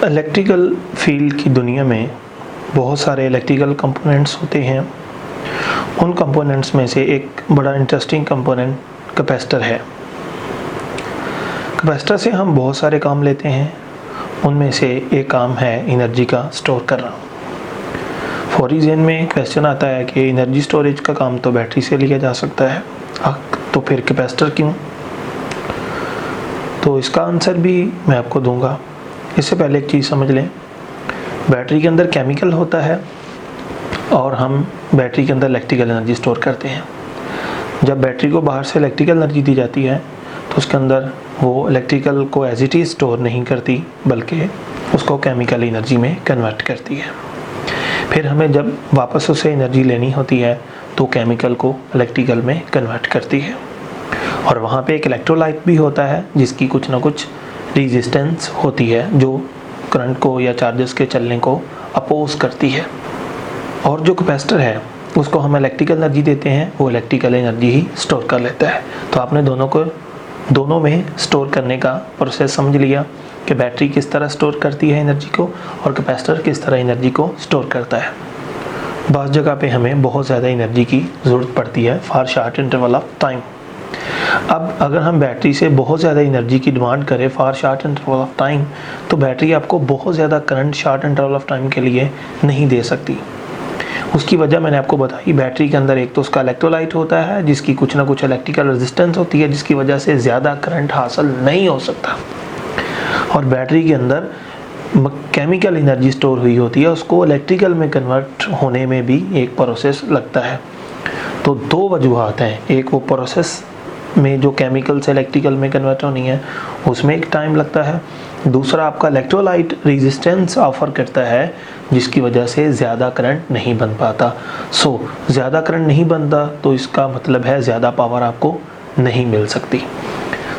Electrical field की दुनिया में बहुत सारे इलेक्ट्रिकल कंपोनेंट्स होते हैं। उन कंपोनेंट्स में से एक बड़ा इंटरेस्टिंग कंपोनेंट कैपेसिटर है। कैपेसिटर से हम बहुत सारे काम लेते हैं। उनमें से एक काम है एनर्जी का स्टोर करना। फौरी ज़हन में क्वेश्चन आता है कि एनर्जी स्टोरेज का काम तो बैटरी से लिया जा सकता है, तो फिर कैपेसिटर क्यों? तो इसका आंसर भी मैं आपको दूंगा। इससे पहले एक चीज़ समझ लें, बैटरी के अंदर केमिकल होता है और हम बैटरी के अंदर इलेक्ट्रिकल एनर्जी स्टोर करते हैं। जब बैटरी को बाहर से इलेक्ट्रिकल एनर्जी दी जाती है तो उसके अंदर वो इलेक्ट्रिकल को एज इट इज़ स्टोर नहीं करती, बल्कि उसको केमिकल एनर्जी में कन्वर्ट करती है। फिर हमें जब वापस उसे एनर्जी लेनी होती है तो केमिकल को इलेक्ट्रिकल में कन्वर्ट करती है। और वहाँ पे एक इलेक्ट्रोलाइट भी होता है जिसकी कुछ ना कुछ रेजिस्टेंस होती है, जो करंट को या चार्जेस के चलने को अपोज करती है। और जो कैपेसिटर है उसको हम इलेक्ट्रिकल एनर्जी देते हैं, वो इलेक्ट्रिकल एनर्जी ही स्टोर कर लेता है। तो आपने दोनों में स्टोर करने का प्रोसेस समझ लिया कि बैटरी किस तरह स्टोर करती है एनर्जी को और कैपेसिटर किस तरह एनर्जी को स्टोर करता है। बाज़ जगह पे हमें बहुत ज़्यादा एनर्जी की ज़रूरत पड़ती है for short interval of time. अब अगर हम बैटरी से बहुत ज़्यादा एनर्जी की डिमांड करें for short interval of time, तो बैटरी आपको बहुत ज़्यादा current short interval of time के लिए नहीं दे सकती। उसकी वजह मैंने आपको बताई। बैटरी के अंदर एक तो उसका इलेक्ट्रोलाइट होता है जिसकी कुछ ना कुछ इलेक्ट्रिकल रेजिस्टेंस होती है, जिसकी वजह से ज़्यादा करंट हासिल नहीं हो सकता। और बैटरी के अंदर केमिकल एनर्जी स्टोर हुई होती है, उसको इलेक्ट्रिकल में कन्वर्ट होने में भी एक प्रोसेस लगता है। तो दो वजूहात हैं, एक वो प्रोसेस में जो केमिकल से इलेक्ट्रिकल में कन्वर्ट होनी है उसमें एक टाइम लगता है, दूसरा आपका इलेक्ट्रोलाइट रेजिस्टेंस ऑफर करता है जिसकी वजह से ज़्यादा करंट नहीं बन पाता। ज़्यादा करंट नहीं बनता तो इसका मतलब है ज़्यादा पावर आपको नहीं मिल सकती।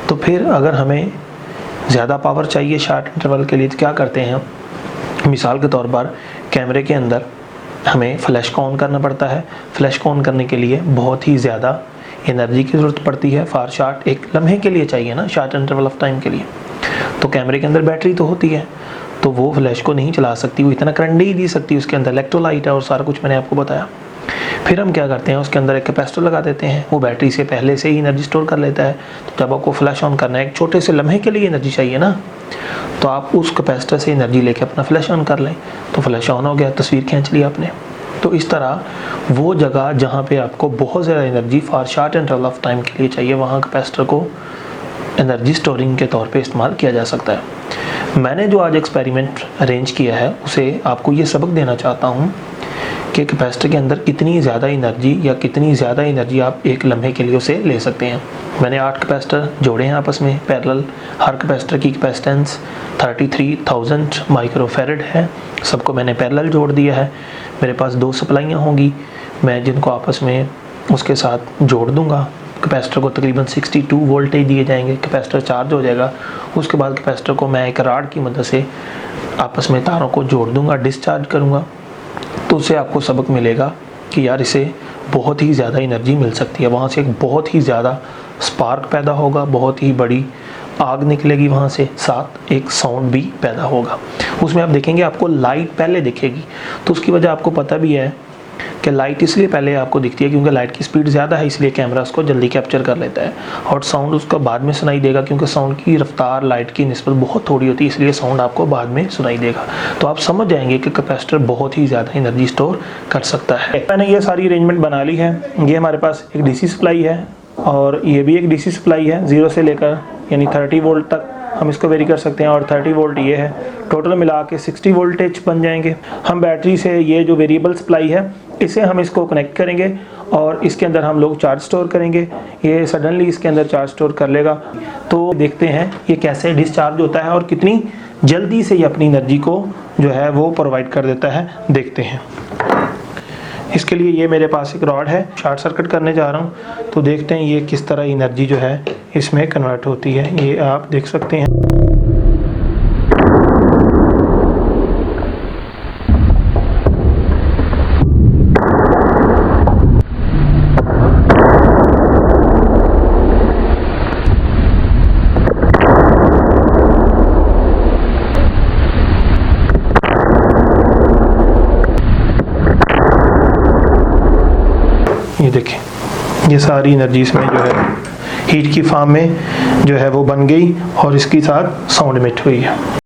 तो फिर अगर हमें ज़्यादा पावर चाहिए शॉर्ट इंटरवल के लिए तो क्या करते हैं? मिसाल के तौर पर कैमरे के अंदर हमें फ्लैश को ऑन करना पड़ता है। फ्लैश को ऑन करने के लिए बहुत ही ज़्यादा एनर्जी की ज़रूरत पड़ती है फॉर शॉर्ट, एक लम्हे के लिए चाहिए ना, शॉर्ट इंटरवल ऑफ टाइम के लिए। तो कैमरे के अंदर बैटरी तो होती है, तो वो फ्लैश को नहीं चला सकती, वो इतना करंट नहीं दे सकती। उसके अंदर इलेक्ट्रोलाइट है और सारा कुछ मैंने आपको बताया। फिर हम क्या करते हैं, उसके अंदर एक कैपेसिटर लगा देते हैं, वो बैटरी से पहले से ही एनर्जी स्टोर कर लेता है। तो जब आपको फ्लैश ऑन करना है, एक छोटे से लम्हे के लिए एनर्जी चाहिए ना, तो आप उस कैपेसिटर से एनर्जी लेके अपना फ्लैश ऑन कर लें, तो फ्लैश ऑन हो गया, तस्वीर खींच ली आपने। तो इस तरह वो जगह जहाँ पे आपको बहुत ज़्यादा energy for short interval of time के लिए चाहिए, वहाँ कैपेसिटर को एनर्जी स्टोरिंग के तौर पे इस्तेमाल किया जा सकता है। मैंने जो आज एक्सपेरिमेंट अरेंज किया है उसे आपको ये सबक देना चाहता हूँ कि कैपेसिटर के अंदर कितनी ज़्यादा एनर्जी आप एक लम्हे के लिए उसे ले सकते हैं। मैंने 8 कैपेसिटर जोड़े हैं आपस में पैरेलल। हर कैपेसिटर की कैपेसिटेंस 33,000 माइक्रोफैरड है। सबको मैंने पैरेलल जोड़ दिया है। मेरे पास 2 सप्लाइयाँ होंगी, मैं जिनको आपस में उसके साथ जोड़ दूँगा। कैपेसिटर को तकरीबन 62 वोल्टेज दिए जाएंगे, कैपेसिटर चार्ज हो जाएगा। उसके बाद कैपेसिटर को मैं एक राड की मदद से आपस में तारों को जोड़ दूँगा, डिस्चार्ज करूँगा। तो उससे आपको सबक मिलेगा कि यार इसे बहुत ही ज़्यादा एनर्जी मिल सकती है। वहाँ से एक बहुत ही ज़्यादा स्पार्क पैदा होगा, बहुत ही बड़ी आग निकलेगी वहाँ से, साथ एक साउंड भी पैदा होगा। उसमें आप देखेंगे आपको लाइट पहले दिखेगी। तो उसकी वजह आपको पता भी है कि लाइट इसलिए पहले आपको दिखती है क्योंकि लाइट की स्पीड ज़्यादा है, इसलिए कैमरा उसको जल्दी कैप्चर कर लेता है। और साउंड उसका बाद में सुनाई देगा क्योंकि साउंड की रफ्तार लाइट की निस्बत बहुत थोड़ी होती है, इसलिए साउंड आपको बाद में सुनाई देगा। तो आप समझ जाएंगे कि कैपेसिटर बहुत ही ज़्यादा एनर्जी स्टोर कर सकता है। मैंने ये सारी अरेंजमेंट बना ली है। ये हमारे पास एक DC सप्लाई है और ये भी एक DC सप्लाई है, 0 से लेकर यानी 30 वोल्ट तक हम इसको वेरी कर सकते हैं। और 30 वोल्ट ये है, टोटल मिला के 60 वोल्टेज बन जाएंगे। हम बैटरी से ये जो वेरिएबल सप्लाई है इसे हम इसको कनेक्ट करेंगे और इसके अंदर हम लोग चार्ज स्टोर करेंगे। ये सडनली इसके अंदर चार्ज स्टोर कर लेगा। तो देखते हैं ये कैसे डिस्चार्ज होता है और कितनी जल्दी से ये अपनी एनर्जी को जो है वो प्रोवाइड कर देता है, देखते हैं। इसके लिए ये मेरे पास एक रॉड है, शॉर्ट सर्किट करने जा रहा हूँ। तो देखते हैं ये किस तरह एनर्जी जो है इसमें कन्वर्ट होती है। ये आप देख सकते हैं। देखें ये सारी एनर्जी इसमें जो है हीट की फॉर्म में जो है वो बन गई और इसके साथ साउंड इमिट हुई है।